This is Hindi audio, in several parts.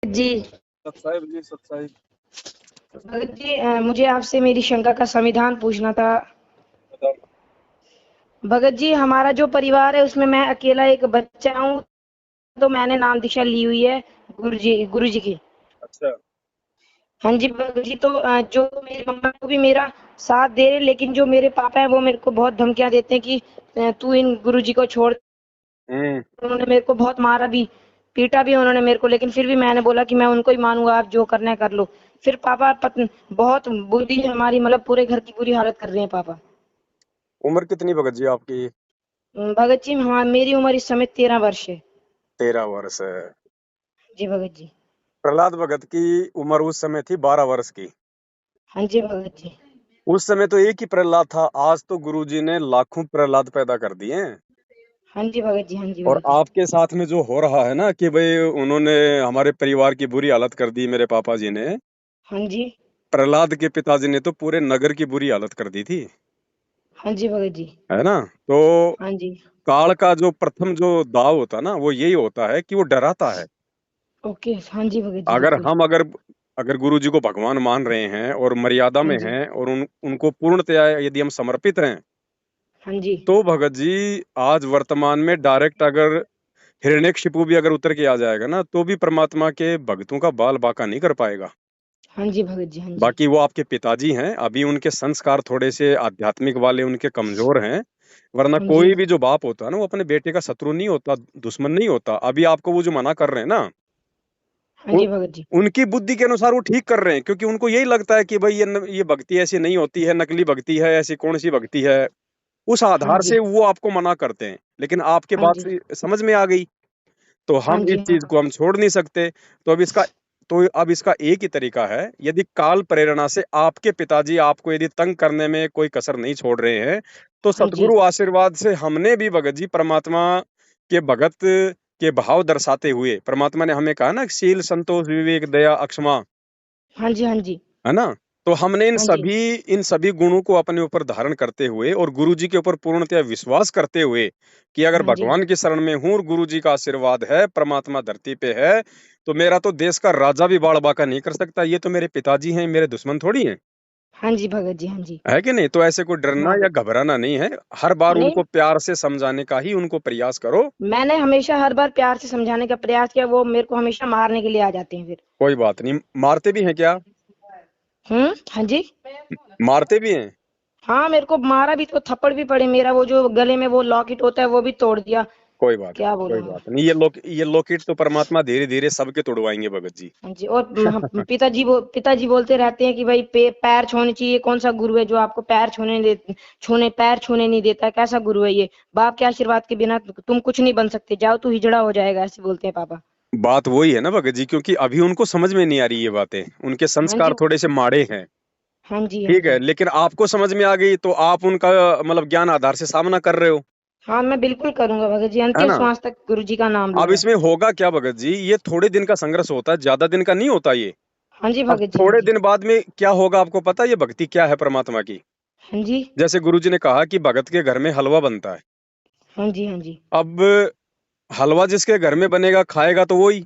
जी। सतसाहिब जी, सतसाहिब। भगत जी, मुझे आपसे मेरी शंका का समाधान पूछना था। बताओ। भगत जी, हमारा जो परिवार है उसमें मैं अकेला एक बच्चा हूँ, तो मैंने नाम दीक्षा ली हुई है गुरु जी की। अच्छा। हाँ जी भगत जी, तो जो मेरी मम्मा को भी मेरा साथ दे रहे, लेकिन जो मेरे पापा हैं वो मेरे को बहुत धमकियां देते हैं कि तू इन गुरु जी को छोड़। हम्म। उन्होंने मेरे को बहुत मारा भी, पीटा भी उन्होंने मेरे को, लेकिन फिर भी मैंने बोला कि मैं उनको ही मानूंगा, आप जो करना है कर लो। फिर पापा बहुत बुरी है हमारी, मतलब पूरे घर की बुरी हालत कर रहे हैं पापा। उम्र कितनी भगत जी आपकी? भगत जी, हाँ मेरी उम्र इस समय 13 वर्ष है। 13 वर्ष है। जी भगत जी। प्रहलाद भगत की उम्र उस समय थी 12 वर्ष की। हाँ जी भगत जी। उस समय तो एक ही प्रहलाद था, आज तो गुरुजी ने लाखों प्रहलाद पैदा कर दिए हैं। हाँ जी भगत जी। हाँ जी और भगत जी। आपके साथ में जो हो रहा है ना कि भाई उन्होंने हमारे परिवार की बुरी हालत कर दी, मेरे पापा जी ने। हाँ जी। प्रहलाद के पिताजी ने तो पूरे नगर की बुरी हालत कर दी थी, हाँ जी भगत जी। है ना? तो हाँ जी। काल का जो प्रथम जो दाव होता है ना, वो यही होता है कि वो डराता है। ओके, हाँ जी भगत जी, अगर बिल्कुल। हम अगर अगर गुरु जी को भगवान मान रहे हैं और मर्यादा हाँ में जी। हैं और उनको पूर्णतया यदि हम समर्पित हैं, हाँ जी। तो भगत जी आज वर्तमान में डायरेक्ट अगर हिरण्यकशिपु भी अगर उतर के आ जाएगा ना, तो भी परमात्मा के भक्तों का बाल बांका नहीं कर पाएगा। हाँ जी भगत जी। हाँ जी। बाकी वो आपके पिताजी हैं, अभी उनके संस्कार थोड़े से आध्यात्मिक वाले उनके कमजोर हैं। वरना हाँ जी। कोई भी जो बाप होता है ना, वो अपने बेटे का शत्रु नहीं होता, दुश्मन नहीं होता। अभी आपको वो जो मना कर रहे हैं ना, हाँ उ, जी भगत जी। उनकी बुद्धि के अनुसार वो ठीक कर रहे हैं, क्योंकि उनको यही लगता है कि भाई ये भक्ति ऐसी नहीं होती है, नकली भक्ति है, ऐसी कौन सी भक्ति है। उस हाँ आधार जी। से वो आपको मना करते हैं, लेकिन आपके हाँ बात जी। से समझ में आ गई, तो हाँ हम इस जी। चीज हाँ। को हम छोड़ नहीं सकते। तो अब इसका एक ही तरीका है, यदि काल प्रेरणा से आपके पिताजी आपको यदि तंग करने में कोई कसर नहीं छोड़ रहे हैं, तो हाँ जी। सतगुरु आशीर्वाद से हमने भी भगत जी परमात्मा के भगत के भाव दर्शाते हुए, परमात्मा ने हमें कहा ना, शील संतोष विवेक दया अक्षमा, हाँ जी। हाँ जी। है ना? तो हमने इन हाँ जी। सभी इन सभी गुणों को अपने ऊपर धारण करते हुए और गुरु जी के ऊपर पूर्णतया विश्वास करते हुए कि अगर हाँ जी। भगवान की शरण में हूँ और गुरु जी का आशीर्वाद है, परमात्मा धरती पे है, तो मेरा तो देश का राजा भी बाड़ बांका नहीं कर सकता। ये तो मेरे पिताजी हैं, मेरे दुश्मन थोड़ी हैं, हाँ जी भगत जी। हाँ जी। है कि नहीं? तो ऐसे कोई डरना हाँ। या घबराना नहीं है। हर बार नहीं, उनको प्यार से समझाने का ही उनको प्रयास करो। मैंने हमेशा हर बार प्यार से समझाने का प्रयास किया, वो मेरे को हमेशा मारने के लिए आ जाते हैं फिर। कोई बात नहीं। मारते भी हैं क्या? हाँ जी। मारते भी हैं? हाँ, मेरे को मारा भी, तो थप्पड़ भी पड़े, मेरा वो जो गले में वो लॉकेट होता है वो भी तोड़ दिया। कोई बात क्या नहीं, कोई बोलूं मैं। बात नहीं। ये लॉकेट तो परमात्मा धीरे धीरे सबके तोड़वाएंगे भगत जी। हाँ जी। और पिताजी बोलते रहते हैं कि भाई पैर छूने चाहिए, कौन सा गुरु है जो आपको पैर छूने नहीं देता है, कैसा गुरु है ये। बाप के आशीर्वाद के बिना तुम कुछ नहीं बन सकते, जाओ तू हिजड़ा हो जाएगा, ऐसे बोलते हैं पापा। बात वही है ना भगत जी, क्योंकि अभी उनको समझ में नहीं आ रही ये बातें, उनके हाँ जी। संस्कार थोड़े से माड़े हैं। हाँ जी। हाँ ठीक है, जी। लेकिन आपको समझ में आ गई तो आप उनका मतलब ज्ञान आधार से सामना कर रहे हो, हाँ, मैं बिल्कुल करूंगा भगत जी, है अंतिम ना? श्वास तक गुरु जी का नाम अब लूंगा। इसमें होगा क्या भगत जी, ये थोड़े दिन का संघर्ष होता है, ज्यादा दिन का नहीं होता ये। हाँ जी अब भगत जी। हाँ थोड़े जी। दिन बाद में क्या होगा आपको पता है ये भक्ति क्या है परमात्मा की? हाँ जी। जैसे गुरु जी ने कहा कि भगत के घर में हलवा बनता है। हाँ जी। हाँ जी। अब हलवा जिसके घर में बनेगा खाएगा तो वही,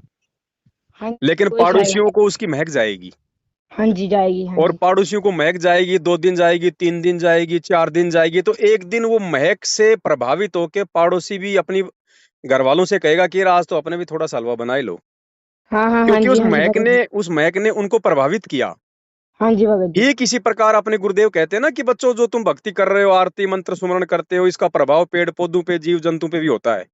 हाँ जी, लेकिन कोई खाएगा। पड़ोसियों को उसकी महक जाएगी। हाँ जी, जाएगी। हाँ और जी। पड़ोसियों को महक जाएगी, 2 दिन जाएगी, 3 दिन जाएगी, 4 दिन जाएगी, तो एक दिन वो महक से प्रभावित होके पड़ोसी भी अपनी घर वालों से कहेगा कि यार आज तो अपने भी थोड़ा सा हलवा बना ही लो, हाँ हाँ। हाँ क्योंकि जी। हाँ जी भगत जी। उस महक ने उनको प्रभावित किया। हाँ जी भगत जी। ये किसी प्रकार अपने गुरुदेव कहते हैं ना कि बच्चों, जो तुम भक्ति कर रहे हो, आरती मंत्र सुमरण करते हो, इसका प्रभाव पेड़ पौधों पे, जीव जंतु पे भी होता है।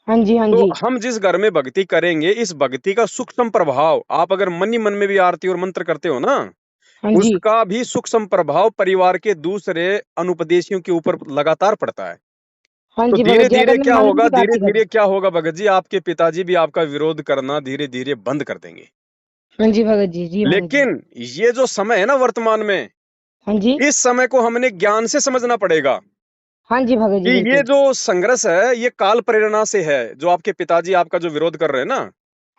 हाँ जी। हाँ तो जी। हम जिस घर में भक्ति करेंगे, इस भक्ति का सूक्ष्म प्रभाव, आप अगर मन ही मन में भी आरती और मंत्र करते हो ना, हाँ जी। उसका भी सूक्ष्म प्रभाव परिवार के दूसरे अनुपदेशियों के ऊपर लगातार पड़ता है। हाँ तो जी धीरे भगत जी, धीरे अगर मैं क्या मन में होगा, भी धीरे आरती करूँ। धीरे क्या होगा भगत जी, आपके पिताजी भी आपका विरोध करना धीरे धीरे बंद कर देंगे। हाँ जी भगत जी। जी भगत जी। लेकिन ये जो समय है ना वर्तमान में, हाँ जी। इस समय को हमने ज्ञान से समझना पड़ेगा हाँ जी भगत कि जी, ये बिल्कुल। जो संघर्ष है, ये काल प्रेरणा से है। जो आपके पिताजी आपका जो विरोध कर रहे हैं ना,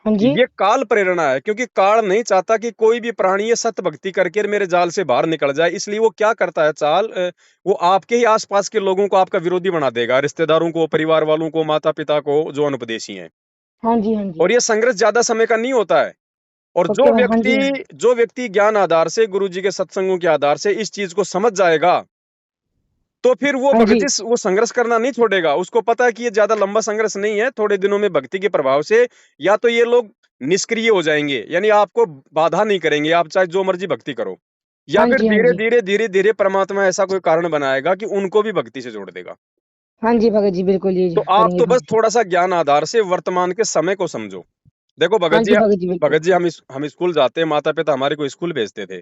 हाँ जी। ये काल प्रेरणा है, क्योंकि काल नहीं चाहता कि कोई भी प्राणी ये सत्य भक्ति करके मेरे जाल से बाहर निकल जाए। इसलिए वो क्या करता है, वो आपके ही आसपास के लोगों को आपका विरोधी बना देगा, रिश्तेदारों को, परिवार वालों को, माता पिता को, जो अनुपदेशी हैं। हाँ जी। हाँ जी। और ये संघर्ष ज्यादा समय का नहीं होता है। और ओके भाई, हाँ जी, जो व्यक्ति ज्ञान आधार से, गुरु जी के सत्संगों के आधार से इस चीज को समझ जाएगा, तो फिर वो हाँ भगत जी, जी वो संघर्ष करना नहीं छोड़ेगा। उसको पता है कि ये ज्यादा लंबा संघर्ष नहीं है, थोड़े दिनों में भक्ति के प्रभाव से या तो ये लोग निष्क्रिय हो जाएंगे, यानी आपको बाधा नहीं करेंगे, आप चाहे जो मर्जी भक्ति करो, या हाँ फिर जी, हाँ जी, धीरे धीरे परमात्मा ऐसा कोई कारण बनाएगा कि उनको भी भक्ति से जोड़ देगा। हाँ जी भगत जी, बिल्कुल ये तो आप करेंगे तो बस भगत। थोड़ा सा ज्ञान आधार से वर्तमान के समय को समझो। देखो हाँ जी भगत जी, बिल्कुल। भगत जी हम स्कूल जाते हैं, माता पिता हमारे को स्कूल भेजते थे।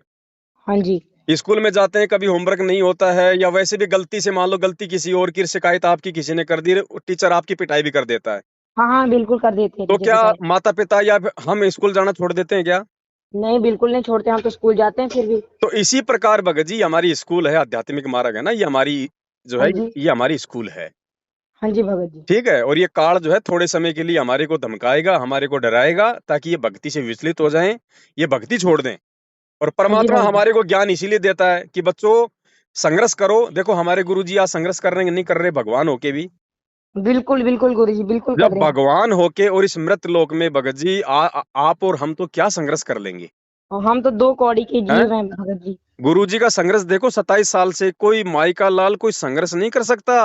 हाँ जी, स्कूल में जाते हैं, कभी होमवर्क नहीं होता है, या वैसे भी गलती से मान लो गलती किसी और की, शिकायत आपकी किसी ने कर दी, टीचर आपकी पिटाई भी कर देता है, हाँ, हाँ, बिल्कुल कर देते हैं तो टीचर क्या पिटाई। माता पिता या हम स्कूल जाना छोड़ देते हैं क्या? नहीं, बिल्कुल नहीं छोड़ते, हम तो स्कूल जाते हैं फिर भी। तो इसी प्रकार भगत जी हमारी स्कूल है, आध्यात्मिक मार्ग है ना, ये हमारी जो हाँ है, जी, ये हमारी स्कूल है। हाँ जी भगत जी, ठीक है, और ये काल जो है थोड़े समय के लिए हमारे को धमकाएगा, हमारे को डराएगा, ताकि ये भक्ति से विचलित हो जाएं, ये भक्ति छोड़ दें। और हाँ जी परमात्मा भगत जी, हमारे को ज्ञान इसीलिए देता है कि बच्चों संघर्ष करो। देखो हमारे गुरु जी आज संघर्ष कर रहे हैं, नहीं कर रहे, भगवान होके भी। बिल्कुल बिल्कुल गुरु जी, बिल्कुल कर जब रहे हैं। भगवान होके और इस मृत लोक में भगत जी आप और हम तो क्या संघर्ष कर लेंगे? और हम तो दो कौड़ी के हैं? जीव हैं भगत जी। गुरु जी का संघर्ष देखो, 27 साल से कोई माई का लाल कोई संघर्ष नहीं कर सकता।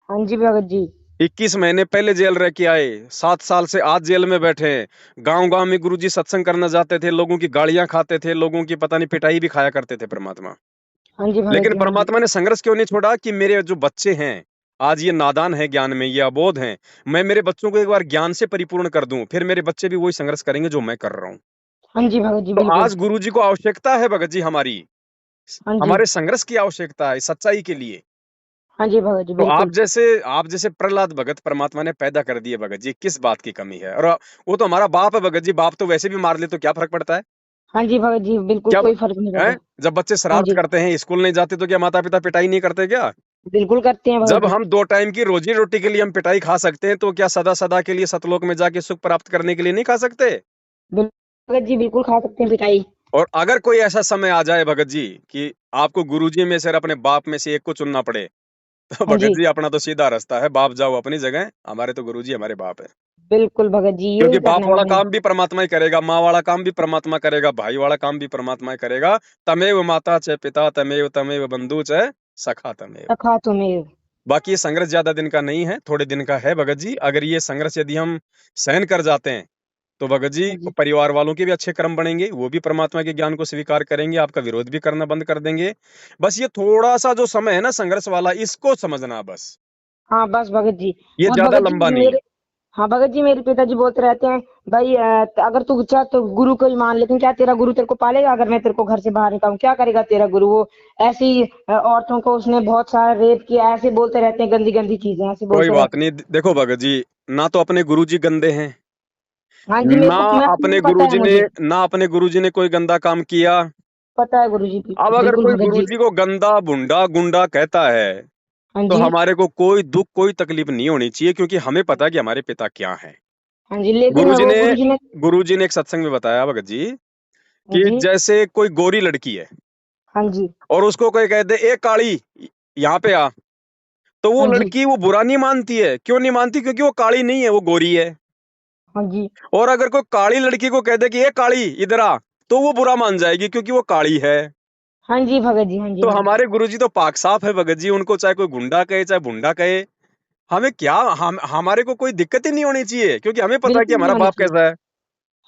हाँ जी भगत जी, 21 महीने पहले जेल रह के आए, 7 साल से आज जेल में बैठे हैं। गांव गांव में गुरु जी सत्संग करना जाते थे, लोगों की गालियां खाते थे, लोगों की पता नहीं पिटाई भी खाया करते थे परमात्मा। हाँ जी भगत लेकिन जी, हाँ जी, परमात्मा ने संघर्ष क्यों नहीं छोड़ा कि मेरे जो बच्चे हैं, आज ये नादान है ज्ञान में, ये अबोध हैं, मैं मेरे बच्चों को एक बार ज्ञान से परिपूर्ण कर दूं, फिर मेरे बच्चे भी वही संघर्ष करेंगे जो मैं कर रहा हूं। हाँ जी भगत जी, तो बिल्कुल। आज गुरु जी को आवश्यकता है भगत जी हमारी, हाँ जी, हमारे संघर्ष की आवश्यकता है सच्चाई के लिए। हाँ जी भगत जी, तो बिल्कुल। आप जैसे प्रहलाद भगत परमात्मा ने पैदा कर दिए भगत जी, किस बात की कमी है? और वो तो हमारा बाप है भगत जी, बाप तो वैसे भी मार ले तो क्या फर्क पड़ता है? हाँ जी भगत जी, बिल्कुल क्या कोई फर्क नहीं है? पड़ता। जब बच्चे हाँ शरारत जी, करते हैं, स्कूल नहीं जाते, तो क्या माता पिता पिटाई नहीं करते क्या? बिल्कुल करते हैं भगत जब जी। हम 2 टाइम की रोजी रोटी के लिए हम पिटाई खा सकते हैं, तो क्या सदा सदा के लिए सतलोक में जाके सुख प्राप्त करने के लिए नहीं खा सकते? भगत जी, बिल्कुल खा सकते हैं पिटाई। और अगर कोई ऐसा समय आ जाए भगत जी कि आपको गुरुजी में से अपने बाप में से एक को चुनना पड़े, तो हाँ भगत जी, जी अपना तो सीधा रास्ता है, बाप जाओ अपनी जगह, हमारे तो गुरुजी हमारे बाप है। बिल्कुल भगत जी, क्योंकि यही बाप करना है वाला मैंने। काम भी परमात्मा ही करेगा, माँ वाला काम भी परमात्मा करेगा, भाई वाला काम भी परमात्मा ही करेगा। तमेव माता च पिता तमेव तमेव बंधु च सखा तमेव। सखा तुम्हें। बाकी ये संघर्ष ज्यादा दिन का नहीं है, थोड़े दिन का है भगत जी। अगर ये संघर्ष यदि हम सहन कर जाते हैं, तो भगत जी हाँ जी, परिवार वालों के भी अच्छे कर्म बनेंगे, वो भी परमात्मा के ज्ञान को स्वीकार करेंगे, आपका विरोध भी करना बंद कर देंगे। बस ये थोड़ा सा जो समय है ना संघर्ष वाला, इसको समझना बस, हाँ बस भगत जी। ये और ज्यादा भगत जी लंबा नहीं है। मेरे, हाँ भगत जी, मेरे पिताजी बोलते रहते हैं, भाई अगर तू चाह तो गुरु को ही मान, लेकिन क्या तेरा गुरु तेरे को पालेगा? अगर मैं तेरे को घर से बाहर निकालूं, क्या करेगा तेरा गुरु? वो ऐसी औरतों को उसने बहुत सारा रेप किया, ऐसे बोलते रहते हैं, गंदी गंदी चीजें ऐसे कोई बोलते बात रहते हैं। नहीं, देखो भगत जी, ना तो अपने गुरुजी गंदे हैं, हाँ जी, मेरे ना को मैं अपने पता है गुरुजी ने मुझे। ना अपने गुरुजी ने कोई गंदा काम किया। पता है गुरु जी, अब अगर बिल्कुल कोई भगत जी। गुरुजी को गंदा भुंडा गुंडा कहता है, हाँ तो जी, हमारे को कोई दुख कोई तकलीफ नहीं होनी चाहिए, क्योंकि हमें पता है कि हमारे पिता क्या है। हाँ जी, लेकिन गुरुजी वो ने गुरु जी ने। गुरुजी ने एक सत्संग में बताया भगत जी हाँ कि जी, जैसे कोई गोरी लड़की है, हाँ जी, और उसको कोई कह दे ए काली यहाँ पे आ, तो वो हाँ जी, लड़की वो बुरा नहीं मानती है। क्यों नहीं मानती? क्योंकि वो काली नहीं है, वो गोरी है। हाँ जी, और अगर कोई काली लड़की को कह दे कि ए काली इधर आ, तो वो बुरा मान जाएगी, क्योंकि वो काली है। हाँ जी भगत जी, हाँ जी, तो हाँ जी, हमारे गुरुजी तो पाक साफ है भगत जी, उनको चाहे कोई गुंडा कहे चाहे भुंडा कहे, हमें क्या, हमारे को कोई दिक्कत ही नहीं होनी चाहिए, क्योंकि हमें पता है कि बिल्कुल नहीं हमारा होनी बाप चाहिए। कैसा है।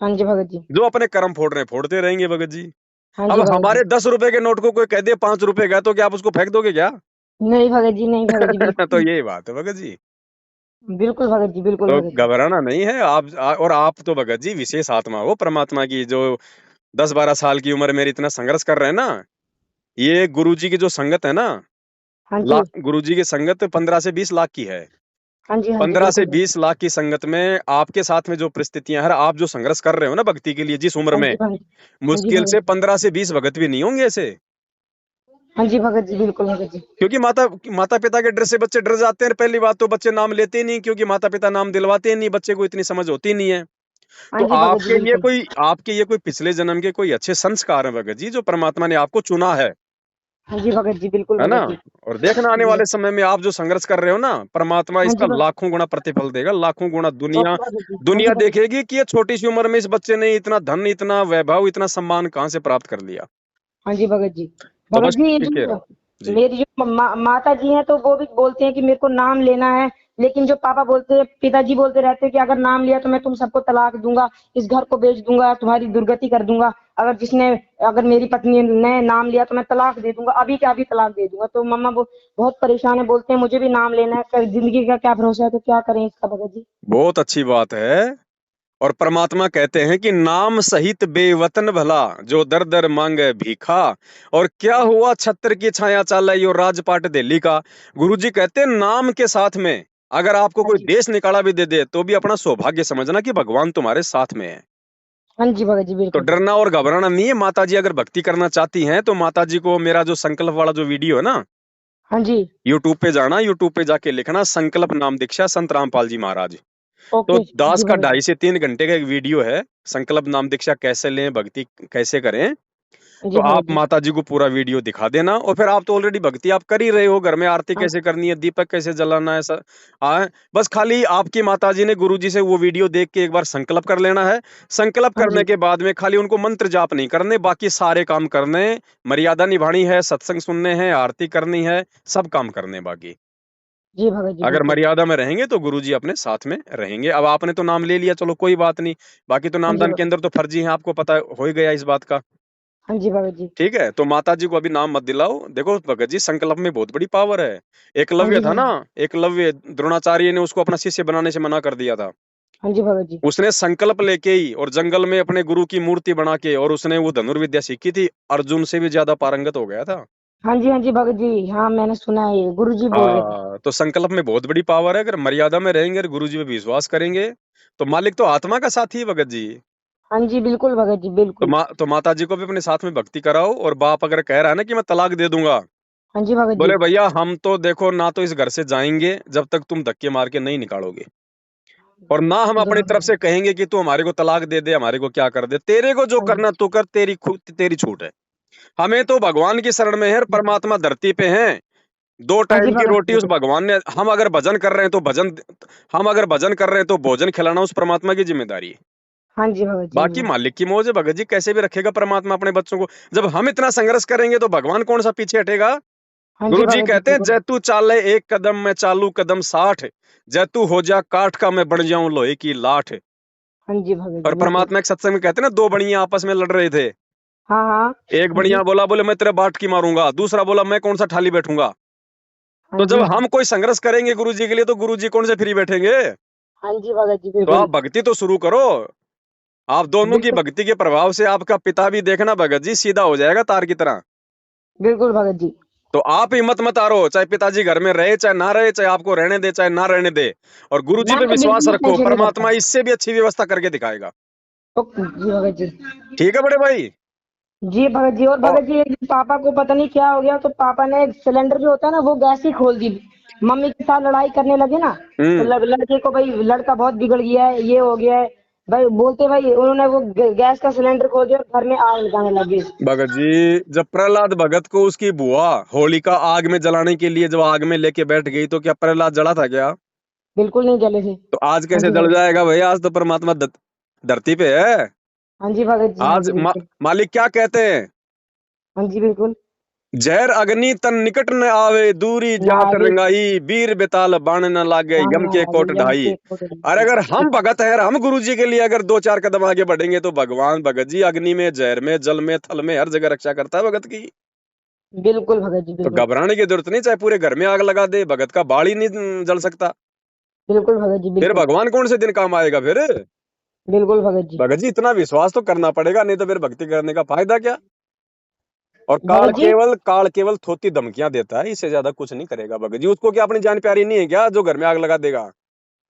हाँ जी भगत जी, जो अपने कर्म फोड़ रहे हैं फोड़ते रहेंगे भगत जी। हाँ अब जी भगत जी। हमारे 10 रुपए के नोट को कोई कह दे 5 रुपए का, तो क्या आप उसको फेंक दोगे क्या? नहीं भगत जी, नहीं भगत जी, तो बिल्कुल। यही बात है भगत जी। बिल्कुल भगत जी, बिल्कुल तो भगत जी। घबराना नहीं है आप, और आप तो भगत जी विशेष आत्मा हो परमात्मा की, जो 10-12 साल की उम्र में इतना संघर्ष कर रहे हैं ना। ये गुरु जी की जो संगत है ना, हाँ जी, गुरु जी की संगत 15 से 20 लाख की है। हाँ जी, हाँ जी, 15 से बिल्कुल भगत। 20 लाख की संगत में आपके साथ में जो परिस्थितियां हैं, आप जो संघर्ष कर रहे हो ना भक्ति के लिए जिस उम्र हाँ में, जी भगत। हाँ जी मुश्किल भगत से जी। 15 से 20 भगत भी नहीं होंगे ऐसे। हाँ जी भगत जी, बिल्कुल भगत जी। क्योंकि माता पिता के डर से बच्चे डर जाते हैं। पहली बात तो बच्चे नाम लेते ही नहीं, क्योंकि माता पिता नाम दिलवाते ही नहीं, बच्चे को इतनी समझ होती नहीं है। हाँ तो जी भगत जी, बिल्कुल। आपके ये कोई पिछले जन्म के कोई अच्छे संस्कार हैं भगत जी, जो परमात्मा ने आपको चुना है। हाँ जी भगत जी, बिल्कुल है ना? भगत जी। और देखना आने जी वाले समय में आप जो संघर्ष कर रहे हो ना, परमात्मा हाँ इसका जी भगत। लाखों गुना प्रतिफल देगा, लाखों गुना। दुनिया ओके भगत जी, हाँ जी दुनिया भगत। देखेगी कि ये छोटी सी उम्र में इस बच्चे ने इतना धन, इतना वैभव, इतना सम्मान कहाँ से प्राप्त कर लिया। हाँ जी भगत जी। तो भगत बस जी, ये टिके जो रहो। जी। मेरी जो माता जी हैं तो वो भी बोलते हैं कि मेरे को नाम लेना है, लेकिन जो पापा बोलते हैं, पिताजी बोलते रहते हैं कि अगर नाम लिया तो मैं तुम सबको तलाक दूंगा, इस घर को बेच दूंगा, तुम्हारी दुर्गति कर दूंगा। अगर मेरी पत्नी ने नाम लिया तो मैं तलाक दे दूंगा, अभी के अभी तलाक दे दूंगा। तो मम्मा वो बहुत परेशान है, बोलते हैं मुझे भी नाम लेना है, जिंदगी का क्या भरोसा है, तो क्या करें इसका भगत जी। बहुत अच्छी बात है। और परमात्मा कहते हैं कि नाम सहित बेवतन भला, जो दर दर मांगे भीखा। और क्या हुआ छत्र की छाया चाला यो राजपाट दिल्ली का। गुरुजी कहते हैं नाम के साथ में अगर आपको हाँ कोई जी। देश निकाला भी दे दे तो भी अपना सौभाग्य समझना कि भगवान तुम्हारे साथ में है। हाँ जी भगत जी, तो बिल्कुल। डरना और घबराना नहीं है। माता जी अगर भक्ति करना चाहती हैं तो माता जी को मेरा जो संकल्प वाला जो वीडियो है ना, हाँ जी। यूट्यूब पे जाना, यूट्यूब पे जाके लिखना संकल्प नाम दीक्षा संत रामपाल जी महाराज। तो ओके दास जी का भगत जी। 2.5 से 3 घंटे का एक वीडियो है, संकल्प नाम दीक्षा कैसे लें, भक्ति कैसे करें। तो जी भगत आप जी। माता जी को पूरा वीडियो दिखा देना। और फिर आप तो ऑलरेडी भक्ति आप कर ही रहे हो, घर में आरती हाँ कैसे करनी है, दीपक कैसे जलाना है, बस खाली आपकी माता जी ने गुरु जी से वो वीडियो देख के एक बार संकल्प कर लेना है। संकल्प हाँ करने जी। के बाद में खाली उनको मंत्र जाप नहीं करने, बाकी सारे काम करने। मर्यादा निभानी है, सत्संग सुनने हैं, आरती करनी है, सब काम करने बाकी। जी भगत जी, अगर बिल्कुल। मर्यादा में रहेंगे तो गुरुजी अपने साथ में रहेंगे। अब आपने तो नाम ले लिया, चलो कोई बात नहीं। बाकी तो हाँ जी नामदान के अंदर तो फर्जी है, आपको पता हो ही गया इस बात का। हाँ जी भगत जी। ठीक है, तो माता जी को अभी नाम मत दिलाओ। देखो भगत जी, संकल्प में बहुत बड़ी पावर है। हाँ एकलव्य जी, था हाँ ना, जी। एकलव्य द्रोणाचार्य ने उसको अपना शिष्य बनाने से मना कर दिया था। हाँ जी भगत जी। उसने संकल्प लेके ही और जंगल में अपने गुरु की मूर्ति बना के और उसने वो धनुर्विद्या सीखी थी, अर्जुन से भी ज्यादा पारंगत हो गया था। हाँ जी भगत जी, हाँ मैंने सुना है, ये गुरु जी बोल रहे थे। हाँ, तो संकल्प में बहुत बड़ी पावर है। अगर मर्यादा में रहेंगे और गुरु जी पे विश्वास करेंगे तो मालिक तो आत्मा का साथी है भगत जी। हाँ जी, बिल्कुल भगत जी, तो बिल्कुल। माता जी को भी अपने साथ में भक्ति कराओ। और बाप अगर कह रहा है ना कि मैं तलाक दे दूंगा, हाँ जी भगत जी। बोले भैया हम तो देखो ना तो इस घर से जाएंगे जब तक तुम धक्के मार के नहीं निकालोगे, और ना हम ठीक है अपनी भगत तरफ जी। से कहेंगे कि तू हमारे को तलाक दे दे, हमारे को क्या कर दे। तेरे को जो हाँ जी। करना तू कर, तेरी खुद तेरी छूट है। हमें तो भगवान की शरण में है और परमात्मा धरती पे है। दो हाँ जी टाइम की भगत रोटी जी, उस भगवान ने, हम अगर भजन कर रहे हैं तो भजन, हम अगर भजन कर रहे हैं तो भोजन खिलाना उस परमात्मा की जिम्मेदारी है। हाँ जी भगत जी, बाकी मालिक की मौज है भगत जी, कैसे भी रखेगा परमात्मा अपने बच्चों को। जब हम इतना संघर्ष करेंगे तो भगवान कौन सा पीछे हटेगा। हाँ जी गुरु जी भगत जी, कहते हैं बिल्कुल। जैतू चाले एक कदम मैं चालू कदम 60, जैतू हो जा काठ का मैं बन जाऊं लोहे की लाठ। हाँ जी भगत जी, और बिल्कुल। परमात्मा एक सत्संग में कहते हैं ना, दो बढ़िया आपस में लड़ रहे थे। हाँ हाँ। एक हाँ बढ़िया जी। बोला, बोले मैं तेरे बाट की मारूंगा, दूसरा बोला मैं कौन सा ठाली बैठूंगा। हाँ तो जब जी। हम कोई संघर्ष करेंगे गुरु जी के लिए तो गुरु जी कौन से फ्री बैठेंगे। हाँ जी भगत जी, तो आप बिल्कुल। भक्ति तो शुरू करो। आप दोनों की बिल्कुल। भक्ति के प्रभाव से आपका पिता भी देखना भगत जी सीधा हो जाएगा तार की तरह। बिल्कुल भगत जी। तो आप हिम्मत मत हारो, चाहे पिताजी घर में रहे चाहे ना रहे, चाहे आपको रहने दे चाहे ना रहने दे। और गुरु जी मैं पे तो विश्वास बिल्कुल भी रखो, टेंशन नहीं परमात्मा करता। इससे भी अच्छी व्यवस्था करके दिखाएगा। ओके जी भगत जी। ठीक है बड़े भाई। जी भगत जी, और और भगत जी एक दिन पापा को पता नहीं क्या हो गया, तो पापा ने सिलेंडर जो होता है ना वो गैस ही खोल दी। मम्मी के साथ लड़ाई करने लगे ना, तो हम्म लड़के को भाई लड़का बहुत बिगड़ गया है, ये हो गया है भाई, बोलते भाई उन्होंने वो गैस का सिलेंडर खोल दिया और घर में आग लगाने लगे। भगत जी, जब प्रहलाद भगत को उसकी बुआ होलिका आग में जलाने के लिए जब आग में लेके बैठ गई तो क्या प्रहलाद जला था क्या। बिल्कुल नहीं जले थे। तो आज हाँ कैसे जी जल भगत। जाएगा भैया, आज तो परमात्मा धरती पे है। हाँ जी भगत जी, हाँ आज जी बिल्कुल। मालिक क्या कहते हैं, हाँ जी बिल्कुल। जहर अग्नि तन निकट न आवे, दूरी ना जात आगे रंगाई, वीर बेताल बाण न लागे, यम जानना के आगे कोट यम ढाई। के कोट और ढाई। अगर हम ठीक। भगत हैं और हम गुरु जी के लिए अगर 2-4 कदम आगे बढ़ेंगे तो भगवान भगत जी अग्नि में, जहर में, जल में, थल में हर जगह रक्षा करता है भगत की। बिल्कुल भगत जी, तो बिल्कुल। घबराने की जरूरत नहीं, चाहे पूरे घर में आग लगा दे, भगत का बाल ही नहीं जल सकता। बिल्कुल भगत जी, फिर बिल्कुल। भगवान कौन से दिन काम आएगा फिर। बिल्कुल भगत जी। भगत जी इतना विश्वास तो करना पड़ेगा, नहीं तो फिर भक्ति करने का फायदा क्या। और भगत जी। काल केवल थोती धमकियां देता है, इससे ज्यादा कुछ नहीं करेगा भगत जी। उसको क्या अपनी जान प्यारी नहीं है क्या जो घर में आग लगा देगा।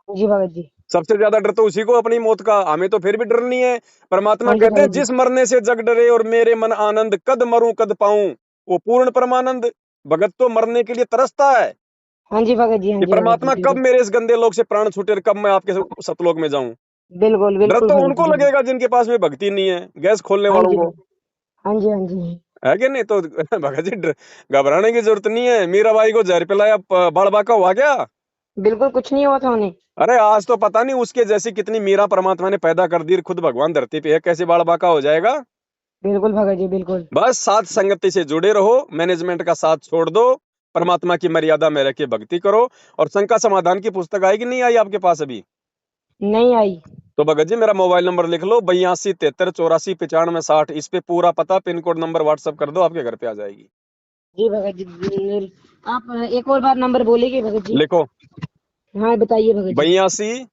जी भगत जी। सबसे ज्यादा डर तो उसी को अपनी मौत का, हमें तो फिर भी डर नहीं है। परमात्मा हाँ जी कहते हैं भगत जी। जिस मरने से जग डरे और मेरे मन आनंद, कद मरूं कद पाऊं वो पूर्ण परमानंद। भगत तो मरने के लिए तरसता है हाँ जी भगत जी। हाँ कि जी भगत जी, परमात्मा कब बिल्कुल। मेरे इस गंदे लोक से प्राण छूटे और कब मैं आपके सतलोक में जाऊं। बिल्कुल डर बिल्कुल तो भगत जी, उनको बिल्कुल। लगेगा जिनके पास में भक्ति नहीं है, गैस खोलने हाँ वालों जी को। भगत। हाँ जी, हाँ जी। है कि नहीं? तो भगत जी घबराने की जरूरत नहीं है। मीराबाई को जहर पिलाया, बड़बाका हुआ क्या? बिल्कुल कुछ नहीं हुआ था उन्हें। अरे आज तो पता नहीं उसके जैसी कितनी मीरा परमात्मा ने पैदा कर दी, खुद भगवान धरती पे है, कैसे बड़बाका हो जाएगा? बिल्कुल भगत जी बिल्कुल। बस साथ संगति से जुड़े रहो, मैनेजमेंट का साथ छोड़ दो, परमात्मा की मर्यादा में रह के भक्ति करो। और शंका समाधान की पुस्तक आएगी, नहीं आई आपके पास अभी? नहीं आई। तो भगत जी मेरा मोबाइल नंबर लिख लो, 82 73 84 95 60। इस पे पूरा पता, पिन कोड, नंबर व्हाट्सअप कर दो, आपके घर पे आ जाएगी। जी भगत जी आप एक और बार नंबर बोलेंगे भगत जी? लिखो, हाँ बताइए भगत जी। 82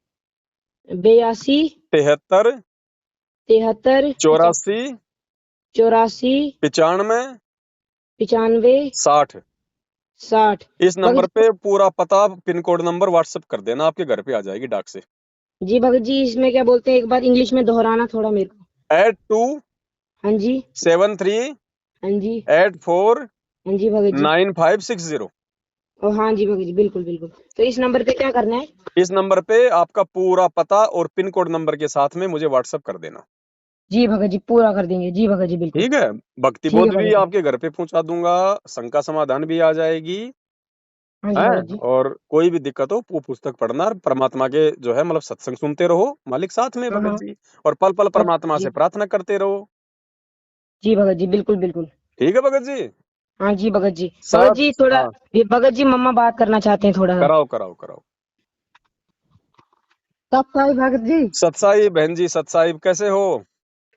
82 73 73 84 84 95 95 60। 60। इस भगत नंबर पे पूरा पता, पिन कोड, नंबर व्हाट्सअप कर देना, आपके घर पे आ जाएगी डाक से। जी भगत जी इसमें क्या बोलते हैं, एक बार इंग्लिश में दोहराना थोड़ा मेरे को। 82 हाँ जी। 73 हाँ जी। 84 हाँ जी भगत जी। 9560। ओ हाँ जी भगत जी बिल्कुल बिल्कुल। तो इस नंबर पे क्या करना है? इस नंबर पे आपका पूरा पता और पिन कोड नंबर के साथ में मुझे व्हाट्सअप कर देना। जी भगत जी पूरा कर देंगे जी भगत जी बिल्कुल। ठीक है? भक्ति ठीक है बोध भी भगत जी। आपके घर पे पहुंचा दूंगा, शंका समाधान भी आ जाएगी। हाँ जी है? भगत जी। और कोई भी दिक्कत हो वो पुस्तक पढ़ना, और परमात्मा के जो है मतलब सत्संग सुनते रहो, मालिक साथ में है हाँ भगत हाँ। जी। और पल पल हाँ परमात्मा जी। से प्रार्थना करते रहो। जी भगत जी बिल्कुल बिल्कुल। ठीक है भगत जी? हाँ जी भगत जी। भगत साथ, जी थोड़ा, हाँ, ये भगत जी मम्मा बात करना चाहते हैं थोड़ा सा। कराओ कराओ कराओ। कब का है भगत जी? सतसाहिब बहन जी, सतसाहिब कैसे हो?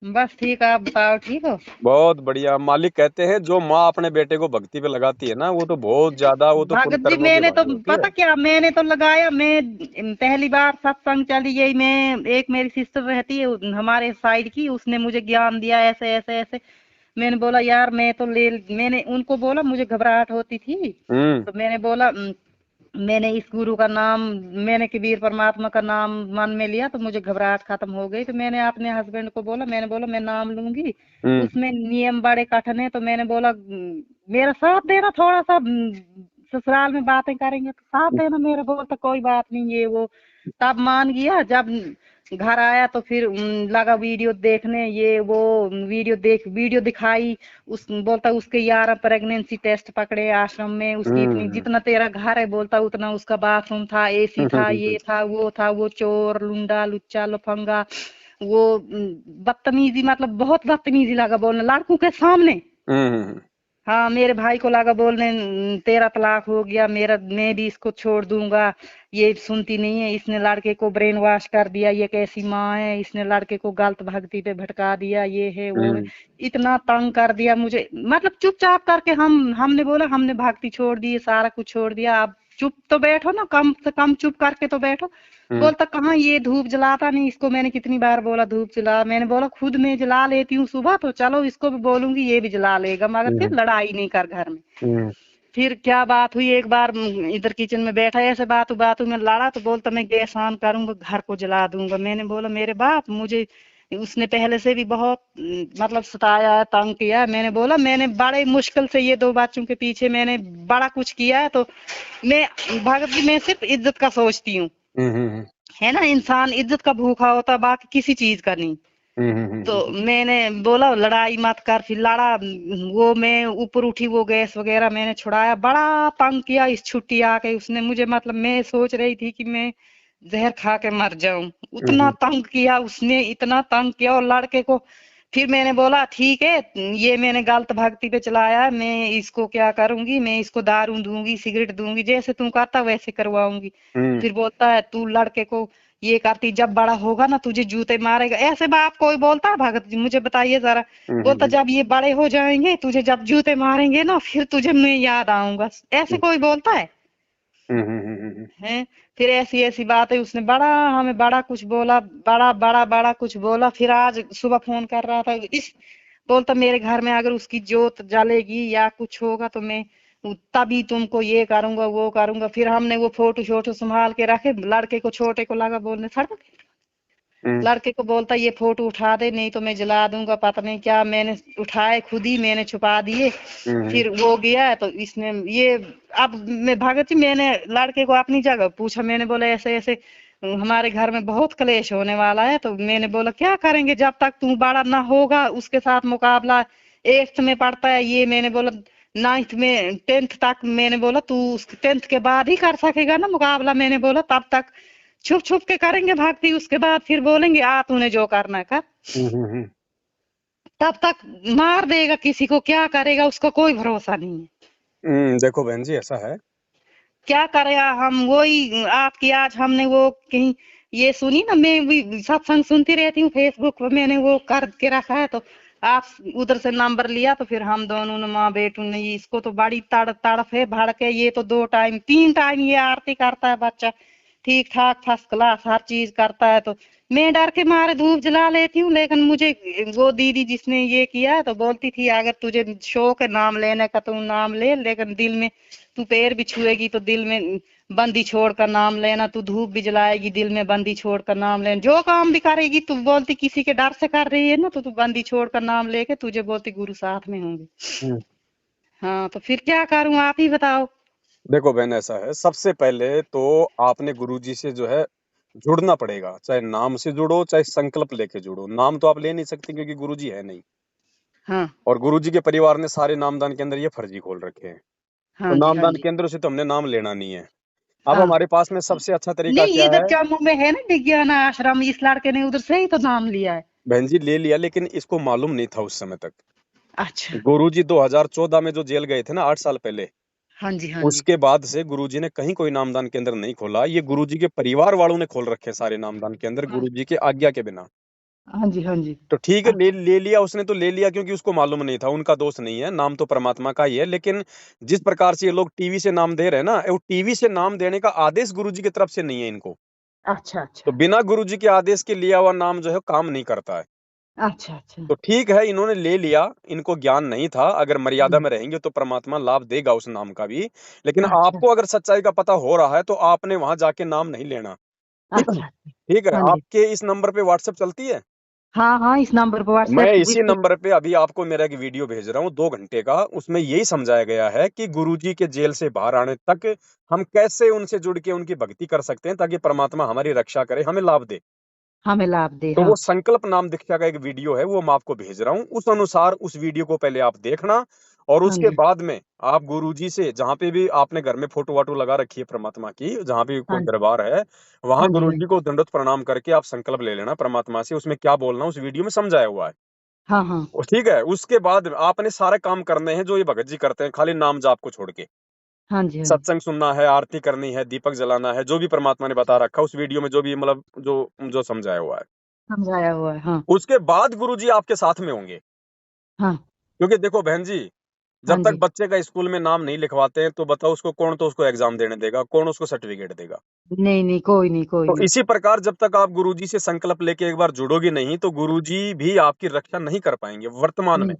बस ठीक, आप बताओ ठीक हो? बहुत बढ़िया। मालिक कहते हैं जो माँ अपने बेटे को भक्ति पे लगाती है ना, वो तो बहुत ज्यादा, वो तो पुण्य भगत जी कर्मों की मैंने तो भागी होती है। पता क्या, मैंने तो लगाया, मैं पहली बार सत्संग चली गई, मैं एक मेरी सिस्टर रहती है हमारे साइड की, उसने मुझे ज्ञान दिया ऐसे ऐसे ऐसे। मैंने बोला यार मैं तो ले, मैंने उनको बोला मुझे घबराहट होती थी, हम्म तो मैंने बोला मैंने इस गुरु का नाम, मैंने कबीर परमात्मा का नाम मन में लिया तो मुझे घबराहट खत्म हो गई। तो मैंने अपने हस्बैंड को बोला, मैंने बोला मैं नाम लूंगी, हम्म उसमें नियम बड़े कठिन है, तो मैंने बोला मेरा साथ देना थोड़ा सा, ससुराल में बातें करेंगे तो साथ देना मेरा। बोलता कोई बात नहीं ये वो। तब मान गया। जब घर आया तो फिर लगा वीडियो देखने, ये वो वीडियो दिखाई। उस बोलता उसके 11 प्रेगनेंसी टेस्ट पकड़े आश्रम में, उसकी इतनी, हम्म जितना तेरा घर है बोलता उतना उसका बाथरूम था, एसी था, ये था वो चोर लुंडा लुच्चा लफंगा, वो बदतमीजी, मतलब बहुत बदतमीजी लगा बोलने लड़कों के सामने। हम्म हाँ मेरे भाई को लगा बोलने तेरा तलाक हो गया, मेरा, मैं भी इसको छोड़ दूंगा, ये सुनती नहीं है, इसने लड़के को ब्रेन वॉश कर दिया, ये कैसी माँ है, इसने लड़के को गलत भक्ति पे भटका दिया, ये है वो है। हम्म इतना तंग कर दिया मुझे, मतलब चुपचाप करके हमने बोला हमने भक्ति छोड़ दी, सारा कुछ छोड़ दिया, अब चुप तो बैठो ना, कम से कम चुप करके तो बैठो। हम्म बोलता कहाँ, ये धूप जलाता नहीं, इसको मैंने कितनी बार बोला धूप जला, मैंने बोला खुद मैं जला लेती हूँ सुबह, तो चलो इसको भी बोलूंगी ये भी जला लेगा, मगर फिर हम्म लड़ाई नहीं कर घर में। हम्म फिर क्या बात हुई, एक बार इधर किचन में बैठा, ऐसे बातों में लड़ा, तो बोलता मैं गैस ऑन करूंगा, घर को जला दूंगा। मैंने बोला मेरे बाप, मुझे उसने पहले से भी बहुत मतलब सताया है, तंग किया है। मैंने बोला मैंने बड़े मुश्किल से ये 2 बच्चों के पीछे मैंने बड़ा कुछ किया है, तो मैं, भगत जी मैं सिर्फ इज्जत का सोचती हूँ, हम्म है ना, इंसान इज्जत का भूखा होता, बाकी किसी चीज का नहीं। तो मैंने बोला लड़ाई मत कर, फिर लड़ा, वो मैं ऊपर उठी, वो गैस वगैरह मैंने छुड़ाया, बड़ा तंग किया इस छुट्टी आके उसने मुझे, मतलब मैं सोच रही थी कि मैं जहर खा के मर जाऊं, उतना तंग किया उसने, इतना तंग किया। और लड़के को फिर मैंने बोला ठीक है, ये मैंने गलत भक्ति पे चलाया है, मैं इसको क्या करूंगी, मैं इसको दारू दूंगी, सिगरेट दूंगी, जैसे तू करता वैसे करवाऊंगी। फिर बोलता है तू लड़के को ये करती, जब बड़ा होगा ना तुझे जूते मारेगा, ऐसे बाप कोई बोलता है भगत जी, मुझे बताइए जरा। बोलता जब ये बड़े हो जाएंगे तुझे जब जूते मारेंगे ना, फिर तुझे मैं याद आऊंगा, ऐसे कोई बोलता है? हैं? फिर ऐसी ऐसी बातें उसने बड़ा, हमें बड़ा कुछ बोला, बड़ा बड़ा बड़ा कुछ बोला। फिर आज सुबह फोन कर रहा था, इस बोलता मेरे घर में अगर उसकी जोत जलेगी या कुछ होगा तो मैं तभी तुमको ये करूंगा वो करूंगा। फिर हमने वो फोटो शोटो संभाल के रखे, लड़के को छोटे को लगा बोलने, सड़क लड़के को बोलता ये फोटो उठा दे नहीं तो मैं जला दूंगा, पता नहीं क्या, मैंने उठाए खुद ही मैंने छुपा दिए। फिर वो गया तो इसने ये, अब मैं भगत जी मैंने लड़के को अपनी जगह पूछा, मैंने बोला ऐसे ऐसे हमारे घर में बहुत क्लेश होने वाला है, तो मैंने बोला क्या करेंगे जब तक तू बड़ा ना होगा, उसके साथ मुकाबला 8th में पढ़ता है ये। मैंने बोला 9th में 10th तक, मैंने बोला तू 10th के बाद ही कर सकेगा ना मुकाबला। मैंने बोला तब तक छुप छुप के करेंगे भक्ति, उसके बाद फिर बोलेंगे आ तूने जो करना है कर। हम्म। तब तक मार देगा किसी को, क्या करेगा उसका कोई भरोसा नहीं है। देखो बहन जी ऐसा है, क्या करेगा हम। वही आपकी आज हमने वो कहीं ये सुनी ना, मैं भी सत्संग सुनती रहती हूँ फेसबुक पर, मैंने वो कर के रखा है, तो आप उधर से नंबर लिया तो फिर हम दोनों ने माँ बेटू ने, इसको तो बड़ी तड़फ है भड़के। ये तो 2 टाइम 3 टाइम ये आरती करता है बच्चा, ठीक ठाक फर्स्ट क्लास हर चीज करता है। तो मैं डर के मारे धूप जला लेती हूँ, लेकिन मुझे वो दीदी जिसने ये किया तो बोलती थी अगर तुझे शौक है नाम लेने का तो नाम ले, लेकिन दिल में तू पैर भी छुएगी तो दिल में बंदी छोड़कर नाम लेना, तू धूप भी जलाएगी दिल में बंदी छोड़कर नाम लेना, जो काम भी करेगी तू बोलती किसी के डर से कर रही है ना, तो तू बंदी छोड़कर नाम लेके तुझे बोलती गुरु साथ में होंगे। हाँ तो फिर क्या करूं आप ही बताओ। देखो बहन ऐसा है, सबसे पहले तो आपने गुरुजी से जो है जुड़ना पड़ेगा, चाहे नाम से जुड़ो चाहे संकल्प लेके जुड़ो। नाम तो आप ले नहीं सकते क्योंकि गुरुजी है नहीं, हाँ और गुरुजी के परिवार ने सारे नामदान केंद्र ये फर्जी खोल रखे हैं, तो हाँ जी हाँ नामदान जी केंद्रों से तो हमने नाम लेना नहीं है। अब हाँ। हमारे पास में सबसे अच्छा तरीका नहीं क्या इधर है, जम्मू में है ना विज्ञान आश्रम, इस लड़के ने उधर से ही तो नाम लिया है। बहन जी ले लिया, लेकिन इसको मालूम नहीं था उस समय तक। अच्छा। गुरुजी 2014 में जो जेल गए थे ना 8 साल पहले, हाँ जी हाँ जी। उसके बाद से गुरुजी ने कहीं कोई नामदान केंद्र नहीं खोला। ये गुरुजी के परिवार वालों ने खोल रखे हैं सारे नामदान केंद्र गुरुजी के आज्ञा के बिना। हाँ जी हाँ जी। तो ठीक है, ले अच्छा ले लिया उसने, तो ले लिया क्योंकि उसको मालूम नहीं था, उनका दोष नहीं है, नाम तो परमात्मा का ही है। लेकिन जिस प्रकार से ये लोग टीवी से नाम दे रहे हैं ना, वो टीवी से नाम देने का आदेश गुरुजी की तरफ से नहीं है इनको। अच्छा तो अच्छा बिना गुरुजी के आदेश के लिया हुआ नाम जो है काम नहीं करता है। अच्छा अच्छा। तो ठीक है, इन्होंने ले लिया, इनको ज्ञान नहीं था। अगर मर्यादा हम्म, में रहेंगे तो परमात्मा लाभ देगा उस नाम का भी। लेकिन अच्छा आपको अगर सच्चाई का पता हो रहा है तो आपने वहां जाके नाम नहीं लेना। अच्छा। ठीक है, हाँ जी। आपके इस नंबर पे व्हाट्सएप चलती है? हाँ हाँ इस नंबर पर मैं व्हाट्सएप इसी इसको। नंबर पे अभी आपको मेरा एक वीडियो भेज रहा हूँ 2 घंटे का। उसमें यही समझाया गया है कि गुरुजी के जेल से बाहर आने तक हम कैसे उनसे जुड़ के उनकी भक्ति कर सकते हैं ताकि परमात्मा हमारी रक्षा करे, हमें लाभ दे। हमें लाभ दे तो हाँ। वो संकल्प नाम दीक्षा का एक वीडियो है, वो मैं आपको भेज रहा हूँ। उस अनुसार उस वीडियो को पहले आप देखना, और हाँ उसके जी बाद में आप गुरुजी से, जहाँ पे भी आपने घर में फोटो वाटो लगा रखी है परमात्मा की, जहाँ भी हाँ कोई दरबार है, वहां हाँ जी हाँ गुरुजी को दंडवत प्रणाम करके आप संकल्प ले लेना परमात्मा से। उसमें क्या बोलना उस वीडियो में समझाया हुआ है। हाँ हाँ ठीक है, उसके बाद आपने सारे काम करने हैं जो ये भगत जी करते हैं, खाली नाम जाप को छोड़ के। हाँ जी हाँ जी। सत्संग सुनना है, आरती करनी है, दीपक जलाना है, जो भी परमात्मा ने बता रखा उस वीडियो में, जो भी मतलब जो जो समझाया हुआ है। समझाया हुआ है हाँ। उसके बाद गुरुजी आपके साथ में होंगे। हाँ क्योंकि देखो बहन जी, हाँ जब तक जी। बच्चे का स्कूल में नाम नहीं लिखवाते हैं तो बताओ उसको कौन, तो उसको एग्जाम देने देगा, कौन उसको सर्टिफिकेट देगा। नहीं नहीं कोई नहीं कोई तो नहीं। इसी प्रकार जब तक आप गुरुजी से संकल्प लेके एक बार जुड़ोगे नहीं तो गुरुजी भी आपकी रक्षा नहीं कर पाएंगे वर्तमान में। नहीं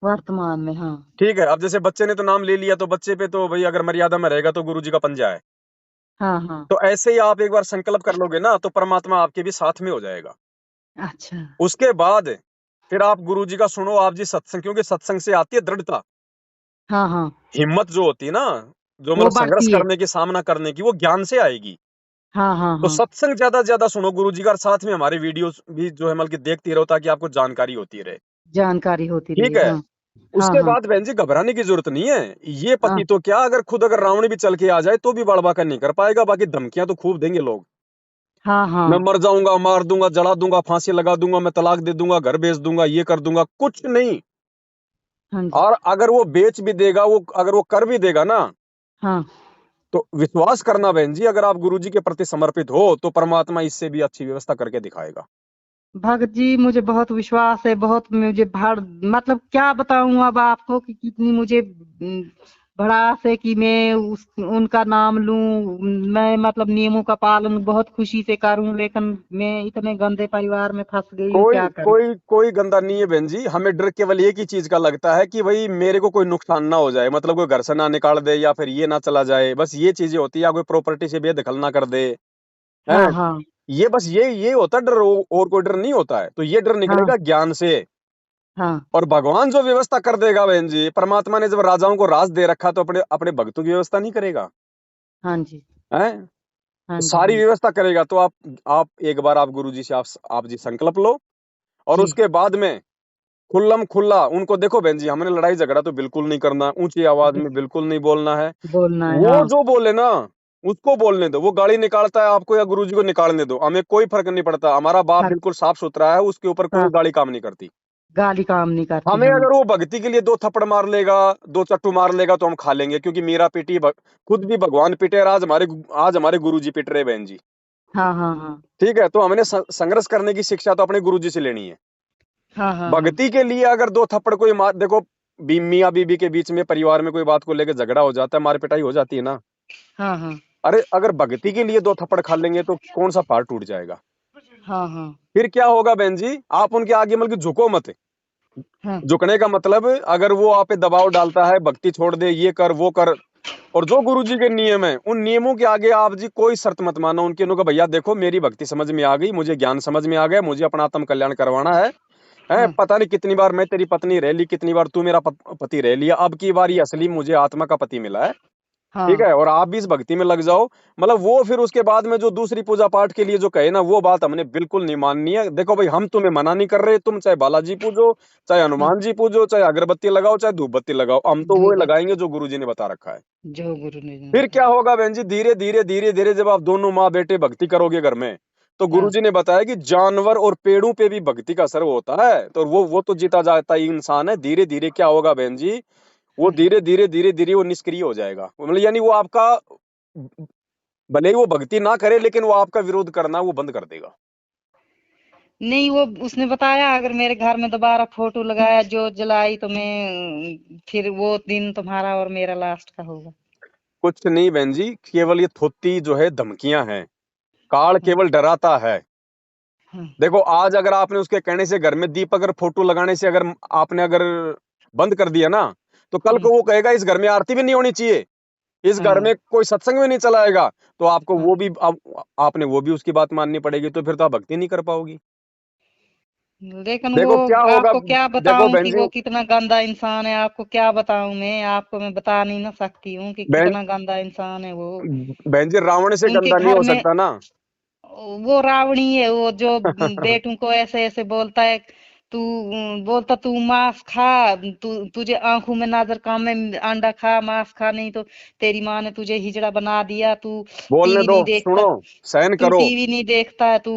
वर्तमान में हाँ। ठीक है, अब जैसे बच्चे ने तो नाम ले लिया तो बच्चे पे तो भाई अगर मर्यादा में रहेगा तो गुरुजी का पंजा है। हाँ हाँ। तो ऐसे ही आप एक बार संकल्प कर लोगे ना तो परमात्मा आपके भी साथ में हो जाएगा। अच्छा। उसके बाद फिर आप गुरुजी का सुनो, आप जी सत्संग, क्योंकि सत्संग से आती है दृढ़ता, हाँ हाँ हिम्मत जो होती है ना, जो वो मतलब संघर्ष बढ़ती है। करने की, सामना करने की, वो ज्ञान से आएगी। हाँ हाँ तो हाँ। सत्संग ज्यादा से ज्यादा सुनो गुरुजी का, और साथ में हमारे वीडियोस भी जो है मतलब कि देखती रहो ताकि आपको जानकारी होती रहे। जानकारी होती रही ठीक है, हाँ। हाँ उसके हाँ बाद बहन जी घबराने की जरूरत नहीं है। ये हाँ पति तो क्या, अगर खुद अगर रावण भी चल के आ जाए तो भी बड़बाका नहीं कर पाएगा। बाकी धमकियां तो खूब देंगे लोग, हाँ मैं हाँ। मर जाऊंगा, मार दूंगा, जला दूंगा, फांसी लगा दूंगा, मैं तलाक दे दूंगा, घर बेच दूंगा, ये कर दूंगा, कुछ नहीं। हाँ जी। और अगर वो बेच भी देगा, वो अगर वो कर भी देगा ना, हाँ तो विश्वास करना बहन जी, अगर आप गुरुजी के प्रति समर्पित हो तो परमात्मा इससे भी अच्छी व्यवस्था करके दिखाएगा। भगत जी मुझे बहुत विश्वास है, बहुत मुझे भाड़ मतलब क्या बताऊं अब आपको कि कितनी मुझे भड़ास है कि मैं उस उनका नाम लूं। मैं मतलब नियमों का पालन बहुत खुशी से करूं, लेकिन मैं इतने गंदे परिवार में फंस गई हूँ, कोई क्या करूं। कोई कोई गंदा नहीं है बहन जी, हमें डर केवल एक ही चीज का लगता है कि भाई मेरे को कोई नुकसान ना हो जाए, मतलब कोई घर से ना निकाल दे या फिर ये ना चला जाए, बस ये चीजें होती है, या कोई प्रॉपर्टी से बेदखल ना कर दे। हैं, हाँ हाँ ये बस ये होता है डर, और कोई डर नहीं होता है। तो ये डर हाँ निकलेगा ज्ञान से। हाँ और भगवान जो व्यवस्था कर देगा बहन जी, परमात्मा ने जब राजाओं को राज दे रखा तो अपने अपने भक्तों की व्यवस्था नहीं करेगा? हाँ जी हैं, हाँ जी सारी हाँ जी व्यवस्था करेगा। तो आप एक बार आप गुरु जी से आप जी संकल्प लो, और जी उसके बाद में खुल्लम खुल्ला उनको देखो बहन जी, हमने लड़ाई झगड़ा तो बिल्कुल नहीं करना, ऊंची आवाज में बिल्कुल नहीं बोलना है। बोलना है, वो हाँ जो बोले ना उसको बोलने दो, वो गाली निकालता है आपको या गुरुजी को निकालने दो, हमें कोई फर्क नहीं पड़ता। हमारा बाप हाँ बिल्कुल साफ सुथरा है, उसके ऊपर कोई हाँ, गाली काम नहीं करती। गाली काम नहीं करती, हमें हाँ अगर वो भक्ति के लिए 2 थप्पड़ मार लेगा, 2 चट्टू मार लेगा तो हम खा लेंगे, क्योंकि मेरा पिटी खुद भी भगवान पिटे और आज हमारे गुरुजी पिट रहे बहन जी। हाँ हाँ हाँ ठीक है, तो हमने संघर्ष करने की शिक्षा तो अपने गुरुजी से लेनी है। हाँ हाँ हाँ भक्ति के लिए अगर 2 थप्पड़ कोई मार, देखो मियाँ बीबी के बीच में परिवार में कोई बात को लेकर झगड़ा हो जाता है, मार पिटाई हो जाती है ना। हाँ हाँ अरे अगर भक्ति के लिए 2 थप्पड़ खा लेंगे तो कौन सा पहाड़ टूट जाएगा। हाँ हाँ फिर क्या होगा बहन जी, आप उनके आगे मतलब कि झुको मत। हाँ झुकने का मतलब अगर वो आप पे दबाव डालता है, भक्ति छोड़ दे, ये कर वो कर, और जो गुरुजी के नियम है उन नियमों के आगे आप जी कोई शर्त मत मानो उनके। उनको भैया देखो मेरी भक्ति समझ में आ गई, मुझे ज्ञान समझ में आ गया, मुझे अपना आत्म कल्याण करवाना है। हाँ पता नहीं कितनी बार मैं तेरी पत्नी रह ली, कितनी बार तू मेरा पति रह लिया, अब की बार ये असली मुझे आत्मा का पति मिला है। ठीक हाँ है, और आप भी इस भक्ति में लग जाओ। मतलब वो फिर उसके बाद में जो दूसरी पूजा पाठ के लिए जो कहे ना, वो बात हमने बिल्कुल नहीं माननी है। देखो भाई, हम तुम्हें मना नहीं कर रहे, तुम चाहे बालाजी पूजो, चाहे हाँ, हनुमान जी पूजो, चाहे अगरबत्ती लगाओ, चाहे धूप बत्ती लगाओ, हम तो वो धूप लगाएंगे जो गुरुजी ने बता रखा है। जो गुरु ने फिर क्या बताया, होगा बहन जी, धीरे धीरे धीरे धीरे जब आप दोनों माँ बेटे भक्ति करोगे घर में, तो हाँ गुरुजी ने बताया कि जानवर और पेड़ों पे भी भक्ति का असर होता है। तो वो तो जीता जाता ही इंसान है। धीरे धीरे क्या होगा बहन जी, वो हाँ धीरे धीरे धीरे धीरे वो निष्क्रिय हो जाएगा। मतलब यानी वो आपका, भले ही वो भक्ति ना करे, लेकिन वो आपका विरोध करना वो बंद कर देगा। नहीं, वो उसने बताया अगर मेरे घर में दोबारा फोटो लगाया जो जलाई तो मैं फिर वो दिन तुम्हारा और मेरा लास्ट का होगा। कुछ नहीं बहन जी, केवल ये थोती जो है धमकियां हैं। काल हाँ केवल डराता है। हाँ देखो आज अगर आपने उसके कहने से घर में दीप, अगर फोटो लगाने से अगर आपने अगर बंद कर दिया ना, तो कल हम्म, को वो कहेगा इस घर में आरती भी नहीं होनी चाहिए, इस घर हाँ में कोई सत्संग भी नहीं चलाएगा, तो आपको हाँ वो भी आपने वो भी उसकी बात माननी पड़ेगी, तो फिर तो आप भक्ति नहीं कर पाओगी। लेकिन वो देखो क्या होगा, आपको क्या देखो बताऊं बहन कि जी, वो कितना गंदा इंसान है। आपको क्या बताऊं, मैं आपको मैं बता नहीं ना सकती हूँ कि बहन कितना गंदा इंसान है वो। बहन जी, रावण से उनके गंदा नहीं घर हो में सकता ना। वो रावणी है, वो जो बेटों को ऐसे ऐसे बोलता है। तू बोलता तू मांस खा, तुझे आंखों में नजर कम है, अंडा खा, मांस खा, नहीं तो तेरी माँ ने तुझे हिजड़ा बना दिया। तू बोलने टीवी दो, नहीं देखता, सुनो, सहन तू करो। टीवी नहीं देखता है तू।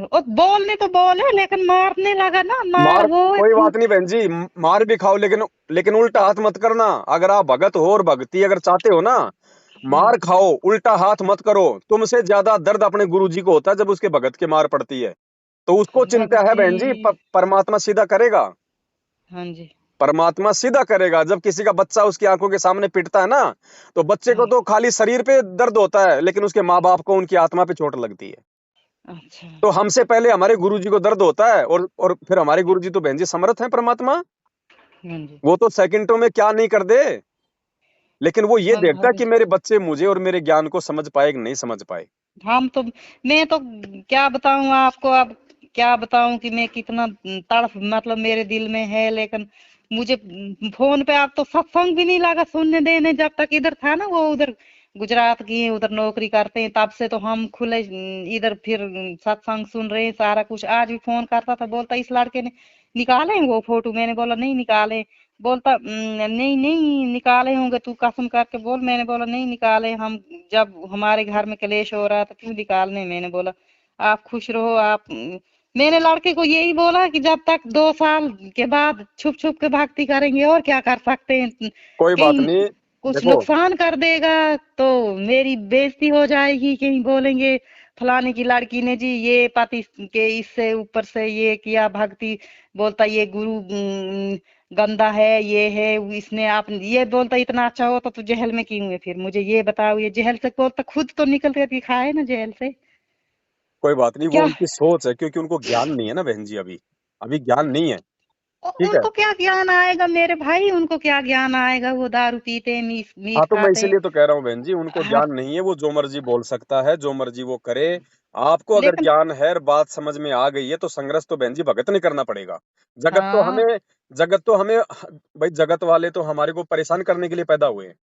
और बोलने तो बोले लेकिन मारने लगा ना, मार मार वो है कोई खूब। बात नहीं बहन जी, मार भी खाओ, लेकिन लेकिन उल्टा हाथ मत करना। अगर आप भगत हो और भक्ति अगर चाहते हो ना, हम्म, मार खाओ, उल्टा हाथ मत करो। तुमसे ज्यादा दर्द अपने गुरुजी को होता है जब उसके भगत के मार पड़ती है। तो उसको चिंता है भक्ति, बहन जी, परमात्मा सीधा करेगा। हाँ जी, परमात्मा सीधा करेगा। जब किसी का बच्चा उसकी आंखों के सामने पिटता है ना, तो बच्चे को हाँ, तो खाली शरीर पे दर्द होता है, लेकिन उसके माँ बाप को उनकी आत्मा पे चोट लगती है। अच्छा, तो हमसे पहले हमारे गुरुजी को दर्द होता है, और फिर हमारे गुरुजी तो बहन जी समर्थ है परमात्मा। हाँ जी, वो तो सेकंडों में क्या नहीं कर दे, लेकिन वो ये हाँ देखता है कि भविष्य। मेरे बच्चे मुझे और मेरे ज्ञान को समझ पाए कि नहीं समझ पाए। हम तो, मैं तो क्या बताऊं आपको अब, क्या बताऊं कि मैं कितना तड़फ मतलब मेरे दिल में है। लेकिन मुझे फोन पे अब तो सत्संग भी नहीं लगा सुनने देने। जब तक इधर था ना, वो उधर गुजरात की है, उधर नौकरी करते हैं, तब से तो हम खुले इधर फिर सत्संग सुन रहे हैं सारा कुछ। आज भी फोन करता था, बोलता इस लड़के ने निकाले हैं वो फोटो। मैंने बोला नहीं निकाले। बोलता नहीं नहीं निकाले होंगे, तू कसम करके बोल। मैंने बोला नहीं निकाले हम, जब हमारे घर में कलेश हो रहा था क्यों निकालने। मैंने बोला आप खुश रहो आप। मैंने लड़के को यही बोला कि जब तक 2 साल के बाद छुप छुप के भक्ति करेंगे और क्या कर सकते हैं। कोई बात कहीं नहीं। कुछ देखो, नुकसान कर देगा तो मेरी बेइज्जती हो जाएगी। कहीं बोलेंगे फलाने की लड़की ने जी ये पति के इससे ऊपर से ये किया भक्ति। बोलता ये गुरु गंदा है, ये है, इसने आप ये बोलता इतना अच्छा हो तो जेल में क्यों है। फिर मुझे ये बताओ, ये जेल से बोलता खुद तो निकल कर दिखाए ना जेल से। कोई बात नहीं, वो क्या उनकी सोच है, क्योंकि उनको ज्ञान नहीं है ना बहन जी, अभी अभी ज्ञान नहीं है। ठीक है। उनको क्या ज्ञान आएगा मेरे भाई, उनको क्या ज्ञान आएगा। वो दारू पीते हैं, मीट हाँ, मीट तो मैं खाते हैं। इसीलिए तो कह रहा हूँ बहन जी, उनको हाँ, ज्ञान नहीं है, वो जो मर्जी बोल सकता है, जो मर्जी वो करे। आपको अगर लेकिन ज्ञान है और बात समझ में आ गई है, तो संघर्ष तो बहन जी भगत नहीं करना पड़ेगा। जगत तो हाँ हमें जगत तो हमें भाई, जगत वाले तो हमारे को परेशान करने के लिए पैदा हुए हैं।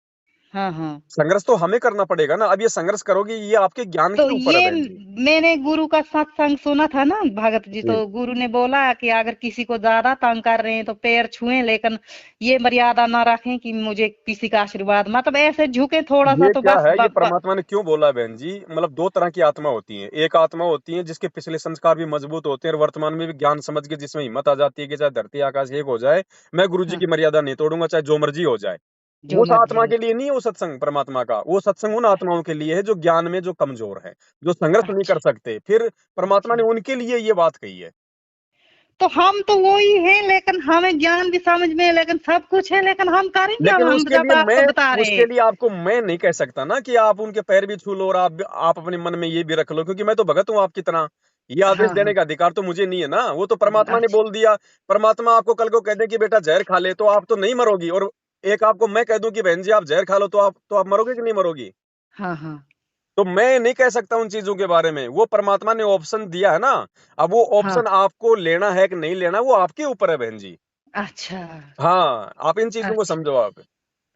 हाँ हाँ। संघर्ष तो हमें करना पड़ेगा ना। अब ये संघर्ष करोगे, ये आपके ज्ञान तो के ऊपर है ये बहन जी। मैंने गुरु का सत्संग सुना था ना भगत जी, जी तो गुरु ने बोला कि अगर किसी को ज्यादा तंग कर रहे हैं तो पैर छुएं, लेकिन ये मर्यादा ना रखें कि मुझे किसी का आशीर्वाद, मतलब ऐसे झुके थोड़ा सा ये तो क्या बस है, ये परमात्मा ने क्यों बोला बहन जी? मतलब दो तरह की आत्मा होती है। एक आत्मा होती है जिसके पिछले संस्कार भी मजबूत होते हैं और वर्तमान में भी ज्ञान समझ के जिसमें हिम्मत आ जाती है कि चाहे धरती आकाश एक हो जाए, मैं गुरु जी हाँ, की मर्यादा नहीं तोड़ूंगा, चाहे जो मर्जी हो जाए। जो उस मर्जी आत्मा हो। के लिए नहीं है वो सत्संग परमात्मा का। वो सत्संग उन आत्माओं के लिए है जो ज्ञान में जो कमजोर है, जो संघर्ष नहीं कर अच्छा सकते। फिर परमात्मा अच्छा। ने उनके लिए ये बात कही है। तो हम तो वो ही हैं, लेकिन हमें ज्ञान भी समझ में है, लेकिन सब कुछ है, लेकिन हम करेंगे अब, लेकिन हम उसके जब लिए आपको मैं बता रहे उसके हैं। लिए आपको मैं नहीं कह सकता ना कि आप उनके पैर भी छू लो और आप अपने मन में ये भी रख लो, क्योंकि मैं तो भगत हूँ आपकी तरह। ये आदेश हाँ देने हाँ। का अधिकार तो मुझे नहीं है ना, वो तो परमात्मा ने अच्छा। बोल दिया। परमात्मा आपको कल को कह दे कि बेटा जहर खा ले, तो आप तो नहीं मरोगी। और एक आपको मैं कह दूं कि बहन जी आप जहर खा लो, तो आप मरोगे कि नहीं मरोगी? हाँ हाँ। तो मैं नहीं कह सकता उन चीजों के बारे में। वो परमात्मा ने ऑप्शन दिया है ना। अब वो हाँ। ऑप्शन आपको लेना है कि नहीं लेना, वो आपके ऊपर है बहन जी। अच्छा हाँ, आप इन चीजों को अच्छा। समझो आप।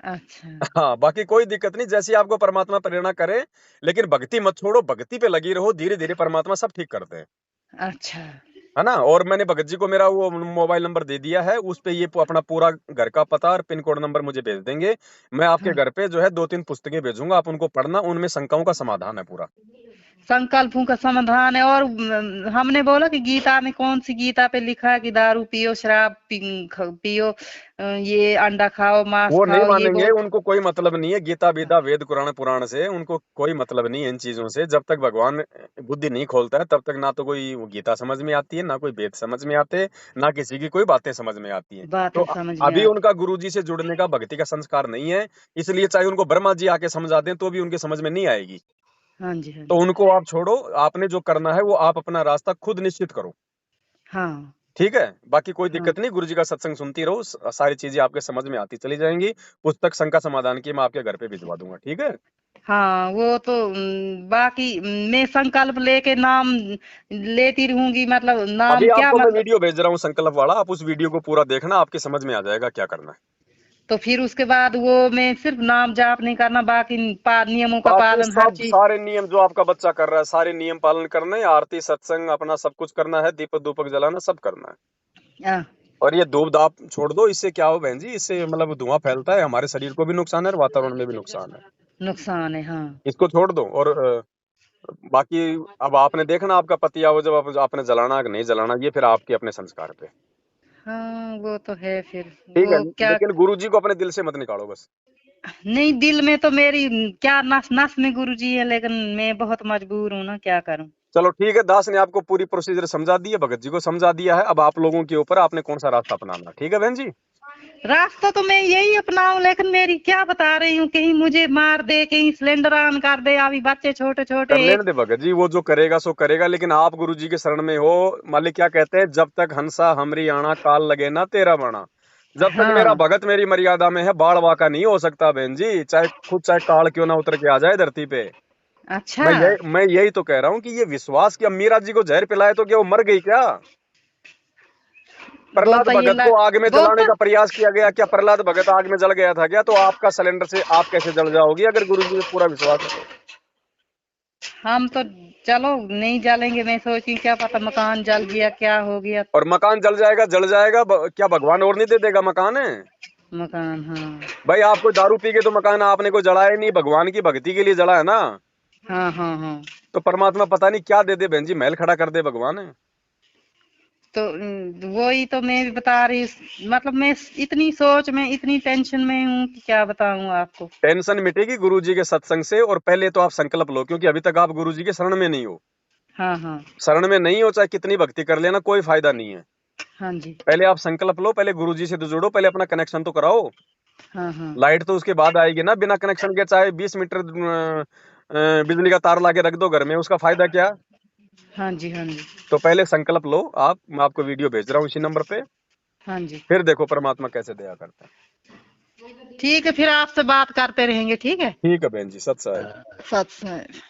अच्छा हाँ, बाकी कोई दिक्कत नहीं, जैसी आपको परमात्मा प्रेरणा करे। लेकिन भक्ति मत छोड़ो, भक्ति पे लगी रहो, धीरे धीरे परमात्मा सब ठीक करते हैं। अच्छा। है ना? और मैंने भगत जी को मेरा वो मोबाइल नंबर दे दिया है, उस पे ये अपना पूरा घर का पता और पिन कोड नंबर मुझे भेज देंगे। मैं आपके हाँ। घर पे जो है 2-3 पुस्तकें भेजूंगा, आप उनको पढ़ना, उनमें शंकाओं का समाधान है पूरा। संकल्पों का समाधान है। और हमने बोला कि गीता में कौन सी गीता पे लिखा है कि दारू पियो, शराब पियो, ये अंडा खाओ, मांस वो नहीं खाओ, ये मानेंगे, बोल। उनको कोई मतलब नहीं है गीता बीता वेद कुरान पुराण से, उनको कोई मतलब नहीं है इन चीजों से। जब तक भगवान बुद्धि नहीं खोलता है तब तक ना तो कोई वो गीता समझ में आती है, ना कोई वेद समझ में आते, ना किसी की कोई बातें समझ में आती हैं। तो बातें समझ में अभी आती। उनका गुरुजी से जुड़ने का भक्ति का संस्कार नहीं है, इसलिए चाहे उनको ब्रह्मा जी आके समझा दें तो भी उनके समझ में नहीं आएगी। हाँ जी हाँ तो जी। उनको आप छोड़ो, आपने जो करना है वो आप अपना रास्ता खुद निश्चित करो। हाँ ठीक है? बाकी कोई हाँ। दिक्कत नहीं, गुरुजी का सत्संग सुनती रहो, सारी चीजें आपके समझ में आती चली जाएंगी। पुस्तक शंका समाधान की मैं आपके घर पे भिजवा दूंगा, ठीक है? हाँ वो तो बाकी मैं संकल्प लेके नाम लेती रहूंगी, मतलब अभी नाम क्या आपको मैं मतलब। वीडियो भेज रहा हूँ संकल्प वाला, आप उस वीडियो को पूरा देखना, आपके समझ में आ जाएगा क्या करना है। तो फिर उसके बाद वो मैं सिर्फ नाम जाप नहीं करना, बाकी नियमों का बाकी पालन हर सब चीज। सारे नियम जो आपका बच्चा कर रहा है, सारे नियम पालन करने हैं, आरती सत्संग अपना सब कुछ करना है, दीपक धूपक जलाना सब करना है। हाँ, और ये धूप धाप छोड़ दो, इससे क्या हो बहन जी, इससे मतलब धुआं फैलता है, हमारे शरीर को भी नुकसान है और वातावरण में भी नुकसान है। नुकसान है। हाँ इसको छोड़ दो। और बाकी अब आपने देखना आपका पति आओ जब आपने जलाना कि नहीं जलाना, ये फिर आपके अपने संस्कार पे। हाँ। वो तो है फिर। ठीक है, वो क्या। लेकिन गुरुजी को अपने दिल से मत निकालो बस। नहीं, दिल में तो मेरी क्या नस नस में गुरुजी है, लेकिन मैं बहुत मजबूर हूँ ना, क्या करूँ। चलो ठीक है, दास ने आपको पूरी प्रोसीजर समझा दी है, भगत जी को समझा दिया है, अब आप लोगों के ऊपर आपने कौन सा रास्ता अपनाना। ठीक है बहन जी? रास्ता तो मैं यही अपनाऊं, लेकिन मेरी क्या बता रही हूँ, कहीं मुझे मार दे, कहीं सिलेंडर ऑन कर दे, अभी बच्चे छोटे छोटे कर लेने एक। दे भगत जी, वो जो करेगा सो करेगा, लेकिन आप गुरु जी के शरण में हो। मालिक क्या कहते हैं, जब तक हंसा हमरी आना, काल लगे ना तेरा बाणा। जब तक मेरा हाँ। भगत मेरी मर्यादा में है, बाढ़ वाका नहीं हो सकता बहन जी, चाहे काल क्यों ना उतर के आ जाए धरती पे। अच्छा। मैं यही तो कह रहा हूँ कि ये विश्वास, कि अब मीरा जी को जहर पिलाए तो क्या वो मर गई क्या? प्रहलाद बोलता ये भगत को आग में जलाने बोलता। का प्रयास किया गया, क्या प्रहलाद भगत आग में जल गया था क्या? तो आपका सिलेंडर से आप कैसे जल जाओगी अगर गुरु जी पे पूरा विश्वास है तो? हम तो चलो नहीं जलेंगे, मैं सोची क्या पता मकान जल गया, क्या हो गया। और मकान जल जाएगा जल जाएगा, क्या भगवान और नहीं दे देगा मकान है? मकान। हाँ भाई आप कोई दारू पी के तो मकान आपने कोई जड़ा ही नहीं, भगवान की भक्ति के लिए जड़ा है ना। हाँ हाँ। हाँ तो परमात्मा पता नहीं क्या दे दे बहन जी, महल खड़ा कर दे भगवान है। तो वही तो मैं भी बता रही, मतलब मैं इतनी सोच में, इतनी टेंशन में हूँ कि क्या बताऊँ आपको। टेंशन मिटेगी गुरु जी के सत्संग से, और पहले तो आप संकल्प लो, क्योंकि अभी तक आप गुरु जी के शरण में नहीं हो। हाँ हाँ। शरण में नहीं हो चाहे कितनी भक्ति कर लेना, कोई फायदा नहीं है। हाँ जी। पहले आप संकल्प लो, पहले गुरु जी से तो जुड़ो, पहले अपना कनेक्शन तो कराओ। हाँ हाँ। लाइट तो उसके बाद आएगी ना, बिना कनेक्शन के चाहे 20 मीटर बिजली का तार लाके रख दो घर में, उसका फायदा क्या? हाँ जी। हाँ जी। तो पहले संकल्प लो आप, मैं आपको वीडियो भेज रहा हूँ इसी नंबर पे, हाँ जी। फिर देखो परमात्मा कैसे दया करता है। ठीक है, फिर आपसे बात करते रहेंगे, ठीक है। ठीक है बहन जी, सत्य है। सत्संग।